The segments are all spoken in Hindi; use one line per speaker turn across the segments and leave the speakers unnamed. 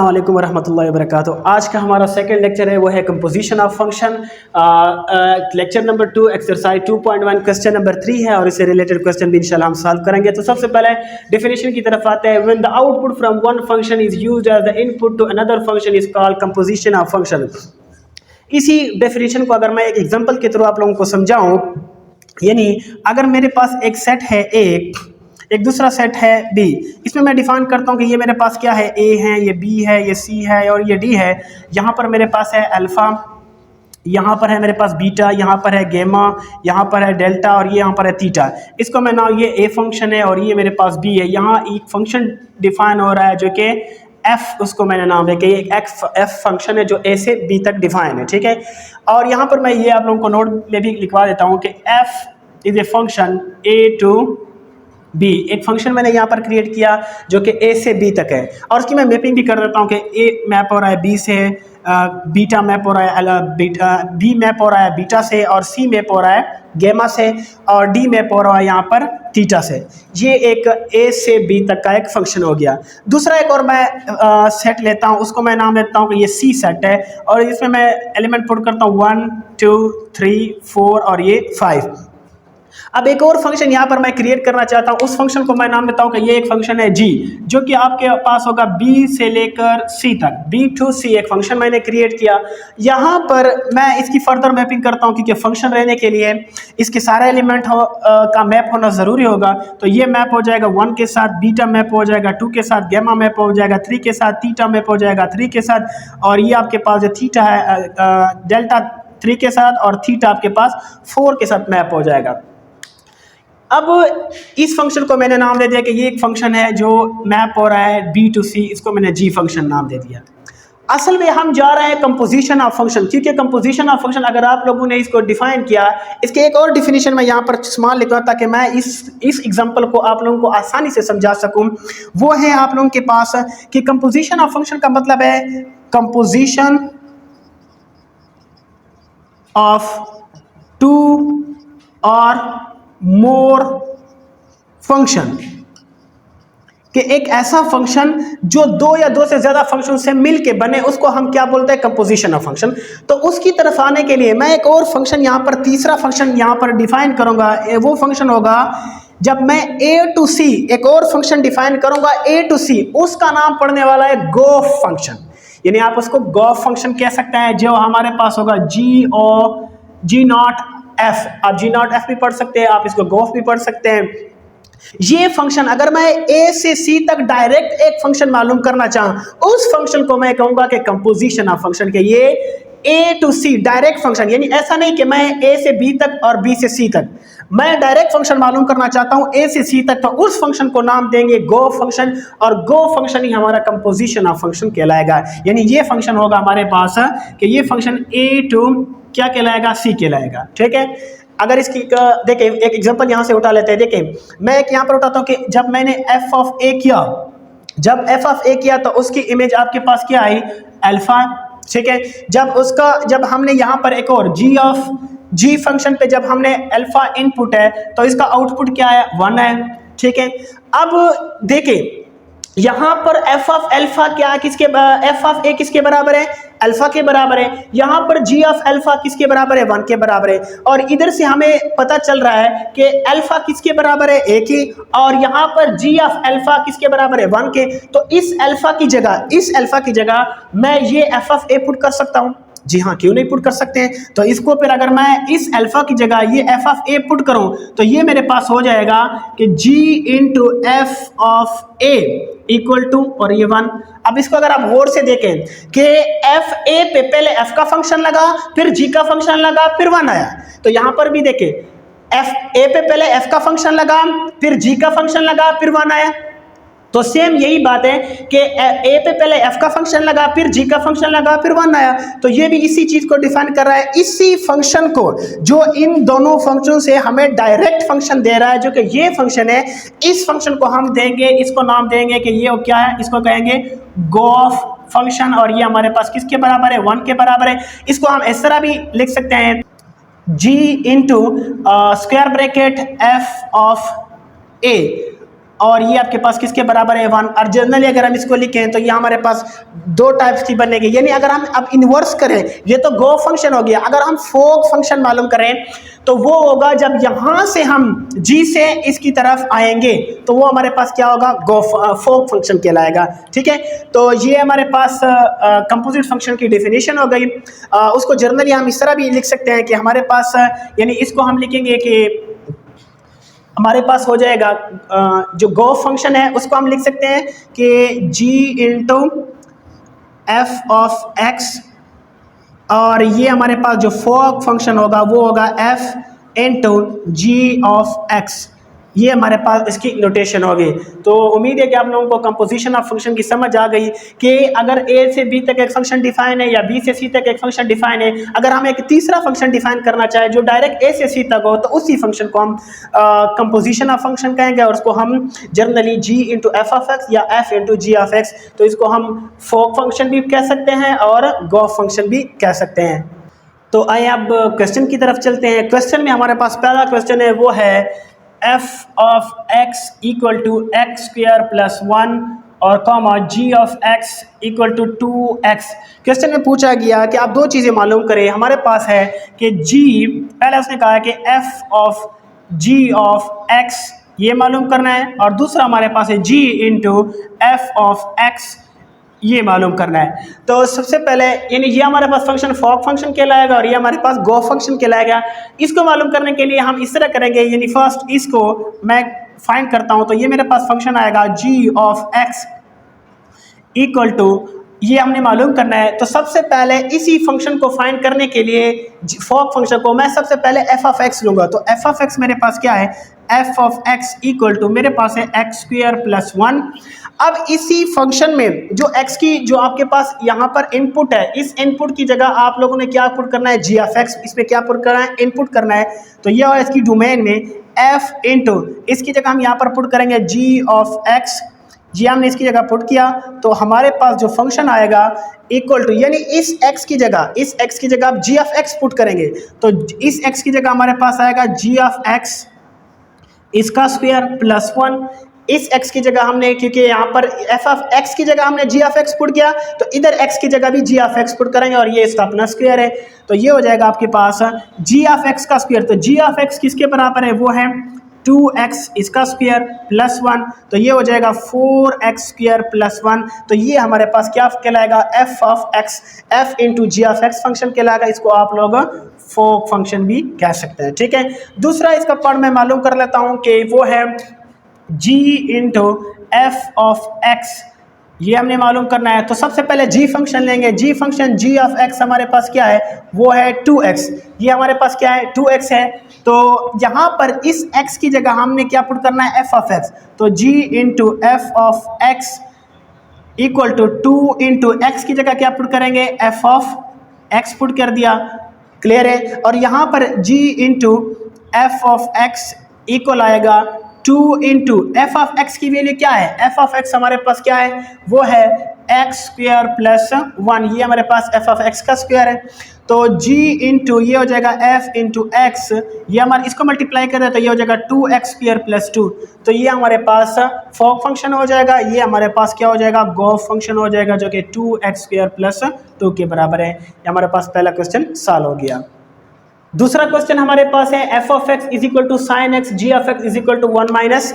अस्सलामुअलैकुम वरहमतुल्लाहि वबरकातुहू। आज का हमारा सेकंड लेक्चर है, वो है composition of function. Lecture number 2 exercise 2.1 question number 3 है और इससे रिलेटेड क्वेश्चन भी इंशाल्लाह हम सॉल्व करेंगे। तो सबसे पहले डेफिनेशन की तरफ आते हैं। When the output from one function is used as the input to another function is called composition of function. इसी डेफिनेशन को अगर मैं एक एग्जांपल के थ्रू आप लोगों को समझाऊं, यानी अगर मेरे पास एक सेट है एक दूसरा सेट है बी, इसमें मैं डिफाइन करता हूँ कि ये मेरे पास क्या है, ए है, ये बी है, ये सी है और ये डी है। यहाँ पर मेरे पास है अल्फ़ा, यहाँ पर है मेरे पास बीटा, यहाँ पर है गेमा, यहाँ पर है डेल्टा और ये यहाँ पर है थीटा। इसको मैं नाम, ये ए फंक्शन है और ये मेरे पास बी है। यहाँ एक फंक्शन डिफाइन हो रहा है जो कि एफ, उसको मैंने नाम दिया कि एक एफ फंक्शन है जो ए से बी तक डिफाइन है, ठीक है। और यहाँ पर मैं ये आप लोगों को नोट में भी लिखवा देता हूँ कि f is a function a to b. एक फंक्शन मैंने यहाँ पर क्रिएट किया जो कि ए से बी तक है और उसकी मैं मैपिंग भी कर देता हूँ कि ए मैप हो रहा है बी से, बीटा मैप हो रहा है बी मैप हो रहा है बीटा से और सी मैप हो रहा है गेमा से और डी मैप हो रहा है यहाँ पर थीटा से। ये एक ए से बी तक का एक फंक्शन हो गया। दूसरा एक और मैं सेट लेता हूँ, उसको मैं नाम देता हूँ कि ये सी सेट है और इसमें मैं एलिमेंट पुट करता हूँ 1 2 3 4 और ये 5। अब एक और फंक्शन यहाँ पर मैं क्रिएट करना चाहता हूँ, उस फंक्शन को मैं नाम देता हूँ कि ये एक फंक्शन है जी, जो कि आपके पास होगा बी से लेकर सी तक, बी टू सी। एक फंक्शन मैंने क्रिएट किया, यहाँ पर मैं इसकी फर्दर मैपिंग करता हूँ क्योंकि फंक्शन रहने के लिए इसके सारे एलिमेंट का मैप होना ज़रूरी होगा। तो ये मैप हो जाएगा 1 के साथ, बीटा मैप हो जाएगा 2 के साथ, गेमा मैप हो जाएगा 3 के साथ, थीटा मैप हो जाएगा 3 के साथ और ये आपके पास जो थीटा है डेल्टा 3 के साथ और थीटा आपके पास 4 के साथ मैप हो जाएगा। अब इस फंक्शन को मैंने नाम दे दिया कि ये एक फंक्शन है जो मैप हो रहा है बी टू सी, इसको मैंने जी फंक्शन नाम दे दिया। असल में हम जा रहे हैं कंपोजिशन ऑफ फंक्शन, क्योंकि कंपोजिशन ऑफ फंक्शन अगर आप लोगों ने इसको डिफाइन किया, इसके एक और डिफिनीशन मैं यहाँ पर स्मॉल लिखा ताकि मैं इस एग्जांपल को आप लोगों को आसानी से समझा सकूं। वो है आप लोगों के पास कि कंपोजिशन ऑफ फंक्शन का मतलब है कंपोजिशन ऑफ टू और मोर फंक्शन, कि एक ऐसा फंक्शन जो दो या दो से ज्यादा फंक्शन से मिलके बने, उसको हम क्या बोलते हैं, कंपोजिशन ऑफ फंक्शन। तो उसकी तरफ आने के लिए मैं एक और फंक्शन यहाँ पर, तीसरा फंक्शन यहाँ पर डिफाइन करूंगा। वो फंक्शन होगा जब मैं ए टू सी एक और फंक्शन डिफाइन करूंगा ए टू सी, उसका नाम पड़ने वाला है गोफ फंक्शन। यानी आप उसको गोफ फंक्शन कह सकते हैं, जो हमारे पास होगा जी नॉट एफ। आप जी नॉट एफ भी पढ़ सकते हैं, आप इसको गोफ भी पढ़ सकते हैं। ये फंक्शन अगर मैं ए से सी तक डायरेक्ट एक फंक्शन मालूम करना चाहूं, उस फंक्शन को मैं कहूंगा कि कंपोजिशन ऑफ फंक्शन के ये ए टू सी डायरेक्ट फंक्शन। यानी ऐसा नहीं कि मैं ए से बी तक और बी से सी तक, मैं डायरेक्ट फंक्शन मालूम करना चाहता हूं ए से सी तक, तो उस फंक्शन को नाम देंगे गो फंक्शन और गो फंक्शन ही हमारा कंपोजिशन ऑफ फंक्शन कहलाएगा। यानी ये फंक्शन होगा हमारे पास कि ये फंक्शन ए टू क्या कहलाएगा, सी कहलाएगा, ठीक है। अगर इसकी देखें एक एग्जांपल यहाँ से उठा लेते हैं। देखें मैं एक यहाँ पर उठाता हूँ कि जब मैंने एफ ऑफ ए किया, जब एफ ऑफ ए किया तो उसकी इमेज आपके पास क्या आई, अल्फा, ठीक है। जब हमने यहाँ पर एक और जी फंक्शन पे जब हमने अल्फा इनपुट है तो इसका आउटपुट क्या है, 1 है, ठीक है। अब देखें यहाँ पर एफ ऑफ अल्फा क्या, एफ ऑफ ए किसके बराबर है, अल्फा के बराबर है। यहाँ पर जी ऑफ अल्फा किसके बराबर है, 1 के बराबर है। और इधर से हमें पता चल रहा है कि अल्फा किसके बराबर है, ए की, और यहाँ पर जी ऑफ अल्फा किसके बराबर है, 1 के। तो इस अल्फा की जगह मैं ये एफ ऑफ ए पुट कर सकता हूँ। जी हाँ, क्यों नहीं पुट कर सकते हैं। तो इसको फिर अगर मैं इस अल्फा की जगह ये एफ ऑफ ए पुट करूं तो ये मेरे पास हो जाएगा कि g into f of a equal to, और ये 1। अब इसको अगर आप गौर से देखें कि एफ ए पे पहले एफ का फंक्शन लगा, फिर जी का फंक्शन लगा, फिर 1 आया। तो यहां पर भी देखें एफ ए पे पहले एफ का फंक्शन लगा, फिर जी का फंक्शन लगा, फिर 1 आया। तो सेम यही बात है कि ए पे पहले एफ का फंक्शन लगा, फिर जी का फंक्शन लगा, फिर 1 आया। तो ये भी इसी चीज को डिफाइन कर रहा है, इसी फंक्शन को जो इन दोनों फंक्शन से हमें डायरेक्ट फंक्शन दे रहा है, जो कि ये फंक्शन है। इस फंक्शन को हम देंगे, इसको नाम देंगे कि ये क्या है, इसको कहेंगे गोफ फंक्शन। और ये हमारे पास किसके बराबर है, 1 के बराबर है। इसको हम इस तरह भी लिख सकते हैं, g into square bracket f of a और ये आपके पास किसके बराबर है 1। और जनरली अगर हम इसको लिखें तो ये हमारे पास दो टाइप्स की बनेगी, यानी अगर हम अब इन्वर्स करें, ये तो गो फंक्शन हो गया, अगर हम फोक फंक्शन मालूम करें तो वो होगा जब यहां से हम जी से इसकी तरफ आएंगे तो वो हमारे पास क्या होगा, गो फोक फंक्शन कहलाएगा। ठीक है, तो ये हमारे पास कंपोजिट फंक्शन की डेफिनेशन हो गई। उसको जर्नली हम इस तरह भी लिख सकते हैं कि हमारे पास यानी इसको हम लिखेंगे कि हमारे पास हो जाएगा जो गो फंक्शन है उसको हम लिख सकते हैं कि जी इंटू एफ ऑफ एक्स, और ये हमारे पास जो फोक फंक्शन होगा वो होगा f into g of x. ये हमारे पास इसकी नोटेशन होगी। तो उम्मीद है कि आप लोगों को कंपोजिशन ऑफ फंक्शन की समझ आ गई कि अगर ए से बी तक एक फंक्शन डिफाइन है या बी से सी तक एक फंक्शन डिफाइन है, अगर हम एक तीसरा फंक्शन डिफाइन करना चाहें जो डायरेक्ट ए से सी तक हो तो उसी फंक्शन को हम कंपोजिशन ऑफ फंक्शन कहेंगे, और उसको हम generally g into f of x या f into g of x, तो इसको हम फोक फंक्शन भी कह सकते हैं और गो फंक्शन भी कह सकते हैं। तो आइए अब क्वेश्चन की तरफ चलते हैं। क्वेश्चन में हमारे पास पहला क्वेश्चन है वो है f of x equal to x square plus 1 और comma g of x equal to 2x। Question में पूछा गया कि आप दो चीज़ें मालूम करें। हमारे पास है कि g, पहले उसने कहा है कि f of g of x ये मालूम करना है, और दूसरा हमारे पास है g into f of x ये मालूम करना है। तो सबसे पहले यानी ये हमारे पास फंक्शन फोक फंक्शन कहलाएगा और ये हमारे पास गो फंक्शन कहलाएगा। इसको मालूम करने के लिए हम इस तरह करेंगे, यानी फर्स्ट इसको मैं फाइंड करता हूं, तो ये मेरे पास फंक्शन आएगा g of x equal to, ये हमने मालूम करना है। तो सबसे पहले इसी फंक्शन को फाइंड करने के लिए फोक फंक्शन को मैं सबसे पहले एफ ऑफ एक्स लूंगा। तो एफ ऑफ एक्स मेरे पास क्या है, f of x equal to मेरे पास है एक्स स्क्वायर प्लस 1। अब इसी फंक्शन में जो x की जो आपके पास यहाँ पर इनपुट है, इस इनपुट की जगह आप लोगों ने क्या पुट करना है, g ऑफ x, इसमें क्या पुट करना है, इनपुट करना है। तो ये है इसकी डोमेन में f इंटू, इसकी जगह हम यहाँ पर पुट करेंगे g ऑफ x, जी हमने इसकी जगह पुट किया तो हमारे पास जो फंक्शन आएगा इक्वल टू, यानी इस x की जगह आप g ऑफ x पुट करेंगे तो इस x की जगह हमारे पास आएगा g ऑफ x इसका स्क्वायर प्लस 1। इस x की जगह हमने, क्योंकि यहाँ पर f ऑफ x की जगह हमने g ऑफ x पुट किया तो इधर x की जगह भी g ऑफ x पुट करेंगे और ये इसका अपना स्क्वायर है। तो ये हो जाएगा आपके पास g ऑफ x का स्क्वायर। तो g ऑफ x किसके बराबर है, वो है 2x इसका स्क्वायर प्लस 1, तो ये हो जाएगा 4x स्क्वायर प्लस 1। तो ये हमारे पास क्या कहलाएगा, f of x, f into g of x function कहलाएगा। इसको आप लोग फोक फंक्शन भी कह सकते हैं। ठीक है, दूसरा इसका पढ़ मैं मालूम कर लेता हूँ कि वो है g into f of x, ये हमने मालूम करना है। तो सबसे पहले g फंक्शन लेंगे। g function g of x हमारे पास क्या है, वो है 2x, ये हमारे पास क्या है 2x है। तो यहाँ पर इस x की जगह हमने क्या पुट करना है, f ऑफ x। तो g into f of x equal to 2 into x की जगह क्या पुट करेंगे, f ऑफ x पुट कर दिया, क्लियर है। और यहाँ पर g into f of x equal आएगा 2 इंटू एफ ऑफ एक्स की वैल्यू क्या है, एफ ऑफ एक्स हमारे पास क्या है, वो है एक्स स्क्वायर प्लस 1, ये हमारे पास एफ ऑफ एक्स का स्क्वायर है। तो g इंटू ये हो जाएगा f इंटू एक्स, ये हमारे इसको मल्टीप्लाई कर रहे हैं तो ये हो जाएगा 2x स्क्वायर प्लस 2। तो ये हमारे पास फोक फंक्शन हो जाएगा, ये हमारे पास क्या हो जाएगा, गो फंक्शन हो जाएगा जो कि 2x स्क्वायर प्लस 2 के बराबर है। ये हमारे पास पहला क्वेश्चन सॉल्व हो गया। दूसरा क्वेश्चन हमारे पास है f of x is equal to sine x, g of x is equal to 1 minus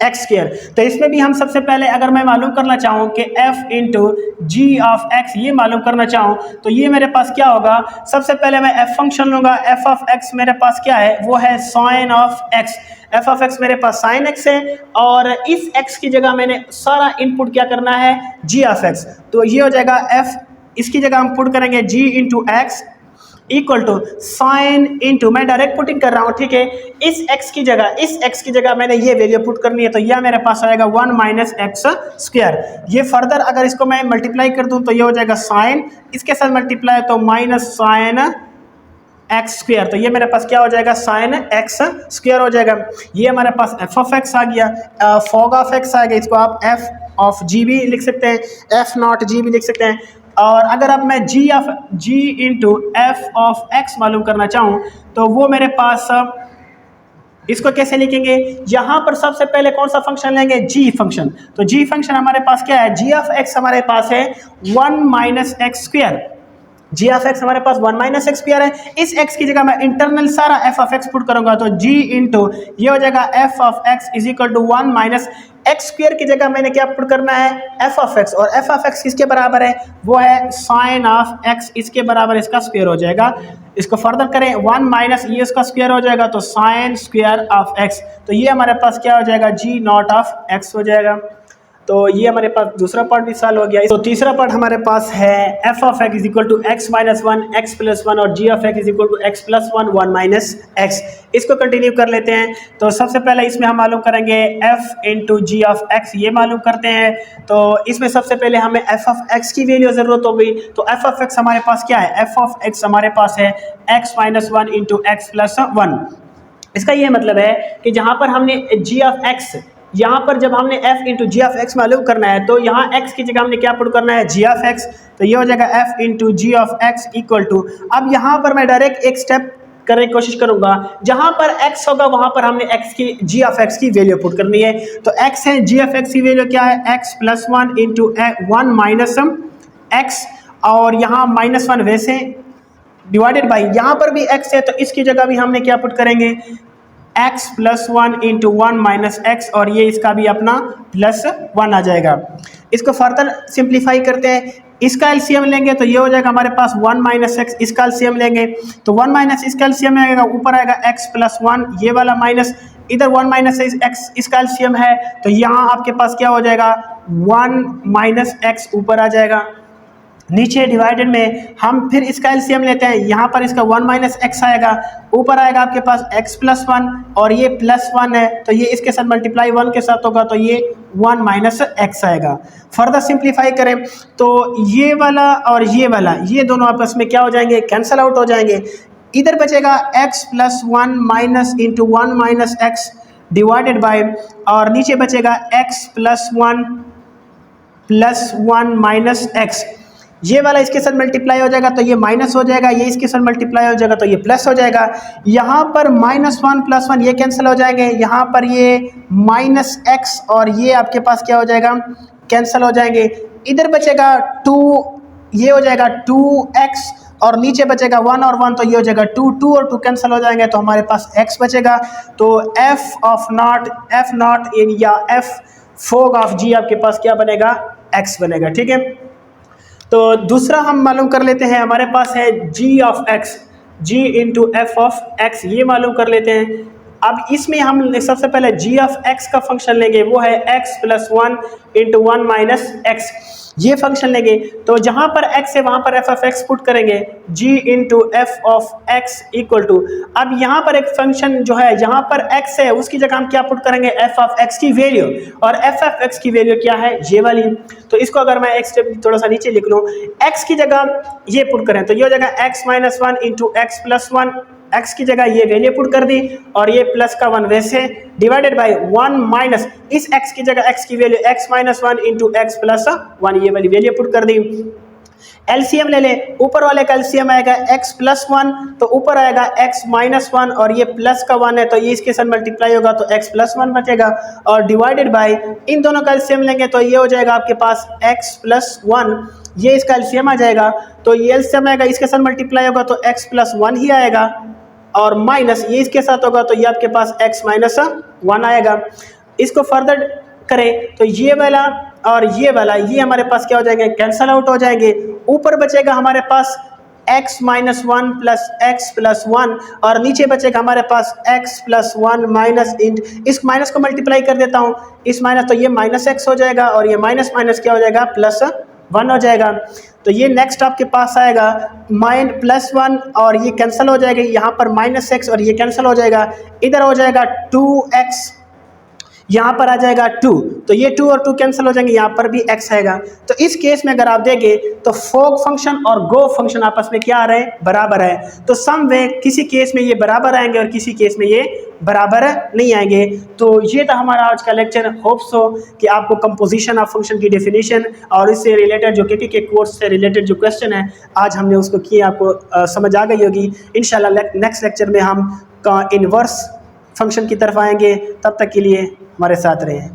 x square. तो इसमें भी हम सबसे पहले अगर मैं मालूम करना चाहूँ कि f into g of x ये मालूम करना चाहूँ तो ये मेरे पास क्या होगा, सबसे पहले मैं f फंक्शन लूँगा। f ऑफ x मेरे पास क्या है, वो है sine of x, f of x मेरे पास साइन x है और इस x की जगह मैंने सारा इनपुट क्या करना है, g ऑफ x। तो ये हो जाएगा f, इसकी जगह हम पुट करेंगे g into x equal to sine into, मैं डायरेक्ट पुटिंग कर रहा हूँ, ठीक है। इस x की जगह मैंने ये वैल्यू पुट करनी है तो यह मेरे पास आएगा 1 माइनस एक्स स्क्वायर। ये फर्दर अगर इसको मैं मल्टीप्लाई कर दूँ तो ये हो जाएगा साइन, इसके साथ मल्टीप्लाई तो माइनस साइन एक्स स्क्वायर। तो ये मेरे पास क्या हो जाएगा, साइन एक्स स्क्वायर हो जाएगा। ये हमारे पास एफ ऑफ एक्स आ गया, फॉग ऑफ एक्स आ गया, इसको आप एफ ऑफ जी भी लिख सकते हैं, एफ नॉट जी भी लिख सकते हैं। और अगर अब मैं जी इंटू एफ ऑफ एक्स मालूम करना चाहूँ तो वो मेरे पास इसको कैसे लिखेंगे, यहाँ पर सबसे पहले कौन सा फंक्शन लेंगे, जी फंक्शन। तो जी फंक्शन हमारे पास क्या है, जी ऑफ एक्स हमारे पास है 1 minus x square. G of x हमारे पास 1 माइनस एक्स स्क्वायर है। इस एक्स की जगह मैं इंटरनल सारा एफ ऑफ एक्स पुट करूंगा तो जी इंटू ये हो जाएगा f of x is equal to 1 minus x square की जगह मैंने क्या पुट करना है, एफ ऑफ एक्स, और एफ ऑफ एक्स किसके बराबर है, वो है साइन ऑफ एक्स, इसके बराबर इसका स्क्वायर हो जाएगा। इसको फर्दर करें 1 माइनस ये इसका स्क्वायर हो जाएगा तो साइन स्क्वायर ऑफ एक्स, तो ये हमारे पास क्या हो जाएगा, जी नॉट ऑफ एक्स हो जाएगा। तो ये हमारे पास दूसरा पार्ट भी सॉल्व हो गया। तो तीसरा पार्ट हमारे पास है f of x is equal to x minus 1 x plus 1 और g of x is equal to x plus 1 1 minus x. इसको कंटिन्यू कर लेते हैं। तो सबसे पहले इसमें हम मालूम करेंगे f into g of x, ये मालूम करते हैं। तो इसमें सबसे पहले हमें एफ ऑफ एक्स की वैल्यू जरूरत होगी। तो एफ ऑफ एक्स हमारे पास क्या है, एफ ऑफ एक्स हमारे पास है x minus 1 into x plus 1। इसका ये मतलब है कि जहां पर हमने जी ऑफ एक्स, यहाँ पर जब हमने f into g of x मालूम करना है तो यहाँ x की जगह हमने क्या पुट करना है, g ऑफ x। तो ये हो जाएगा f into g of x equal to, अब यहाँ पर मैं डायरेक्ट एक स्टेप करने की कोशिश करूंगा, जहां पर x होगा वहां पर हमने x की g ऑफ x की वैल्यू पुट करनी है। तो x है, g ऑफ x की वैल्यू क्या है, x plus 1 into 1 minus x, और यहाँ माइनस 1 वैसे डिवाइडेड बाई यहाँ पर भी x है तो इसकी जगह भी हमने क्या पुट करेंगे, x plus 1 into 1 minus x, और ये इसका भी अपना प्लस 1 आ जाएगा। इसको फर्दर सिंप्लीफाई करते हैं, इसका एलसीएम लेंगे तो ये हो जाएगा हमारे पास 1 माइनस एक्स, इसका एलसीएम लेंगे तो 1 माइनस इसका एलसीएम आएगा, ऊपर आएगा x प्लस 1, ये वाला माइनस इधर 1 माइनस एक्स इसका एलसीएम है तो यहाँ आपके पास क्या हो जाएगा 1 माइनस एक्स ऊपर आ जाएगा। नीचे डिवाइडेड में हम फिर इसका एलसीएम लेते हैं, यहाँ पर इसका 1 माइनस एक्स आएगा, ऊपर आएगा आपके पास x प्लस 1 और ये प्लस 1 है तो ये इसके साथ मल्टीप्लाई 1 के साथ होगा तो ये 1 माइनस एक्स आएगा। फर्दर सिंप्लीफाई करें तो ये वाला और ये वाला ये दोनों आपस में क्या हो जाएंगे, कैंसल आउट हो जाएंगे। इधर बचेगा x plus 1 minus into 1 minus x divided by, और नीचे बचेगा x प्लस 1 माइनस एक्स, ये वाला इसके साथ मल्टीप्लाई हो जाएगा तो ये माइनस हो जाएगा, ये इसके साथ मल्टीप्लाई हो जाएगा तो ये प्लस हो जाएगा। यहाँ पर माइनस 1 प्लस 1 ये कैंसिल हो जाएंगे, यहाँ पर ये माइनस एक्स और ये आपके पास क्या हो जाएगा, कैंसिल हो जाएंगे। इधर बचेगा 2, ये हो जाएगा 2x और नीचे बचेगा 1 और 1 तो ये हो जाएगा 2, 2 और 2 कैंसिल हो जाएंगे तो हमारे पास x बचेगा। तो f नॉट इन या f फोग ऑफ g आपके पास क्या बनेगा, x बनेगा। ठीक है, तो दूसरा हम मालूम कर लेते हैं, हमारे पास है g of x, g into f of x, ये मालूम कर लेते हैं। अब इसमें हम सबसे पहले g ऑफ x का फंक्शन लेंगे, वो है x plus 1 into 1 minus x, ये फंक्शन लेंगे। तो जहां पर x है वहां पर f ऑफ x पुट करेंगे, g into f of x equal to, अब यहाँ पर एक फंक्शन जो है जहां पर x है उसकी जगह हम क्या पुट करेंगे, f ऑफ x की वैल्यू, और f ऑफ x की वैल्यू क्या है, ये वाली। तो इसको अगर मैं एक स्टेप थोड़ा सा नीचे लिख लूँ, x की जगह ये पुट करें तो ये हो जाएगा x minus 1 into x plus 1, x की जगह ये वैल्यू पुट कर दी और ये प्लस का 1 वैसे डिवाइडेड बाय 1 माइनस इस x की जगह x की value x minus 1 into x plus 1, ये वाली वैल्यू पुट कर दी। एलसीएम ले ले, ऊपर वाले का एलसीएम आएगा x प्लस 1 तो ऊपर आएगा x माइनस 1 और ये प्लस का 1 है तो ये इसके साथ मल्टीप्लाई होगा तो x प्लस 1 बचेगा, और डिवाइडेड बाय इन दोनों का एलसीएम लेंगे तो ये हो जाएगा आपके पास x प्लस 1, ये इसका एलसीएम आ जाएगा तो ये एलसीएम आएगा इसके साथ मल्टीप्लाई होगा तो x प्लस 1 ही आएगा, और माइनस ये इसके साथ होगा तो ये आपके पास x माइनस 1 आएगा। इसको फर्दर करें तो ये वाला और ये वाला ये हमारे पास क्या हो जाएंगे, कैंसल आउट हो जाएंगे। ऊपर बचेगा हमारे पास x minus 1 plus x plus 1 और नीचे बचेगा हमारे पास x प्लस 1 माइनस इंट, इस माइनस को मल्टीप्लाई कर देता हूँ, इस माइनस तो ये माइनस x हो जाएगा और ये माइनस माइनस क्या हो जाएगा, प्लस 1 हो जाएगा। तो ये नेक्स्ट आपके पास आएगा माइन प्लस 1 और ये कैंसिल हो जाएगा, यहाँ पर माइनस एक्स और ये कैंसिल हो जाएगा, इधर हो जाएगा 2x, यहाँ पर आ जाएगा 2 तो ये 2 और 2 कैंसिल हो जाएंगे, यहाँ पर भी x आएगा। तो इस केस में अगर आप देखें तो फोग फंक्शन और गो फंक्शन आपस में क्या आ रहे हैं, बराबर है। तो सम वे किसी केस में ये बराबर आएंगे और किसी केस में ये बराबर नहीं आएंगे। तो ये था हमारा आज का लेक्चर। होप सो कि आपको कंपोजिशन ऑफ फंक्शन की डेफिनेशन और इससे रिलेटेड जो केपी के कोर्स से रिलेटेड जो क्वेश्चन है आज हमने उसको किए आपको समझ आ गई होगी। इंशाल्लाह नेक्स्ट लेक्चर में हम इनवर्स फंक्शन की तरफ आएंगे। तब तक के लिए हमारे साथ रहें।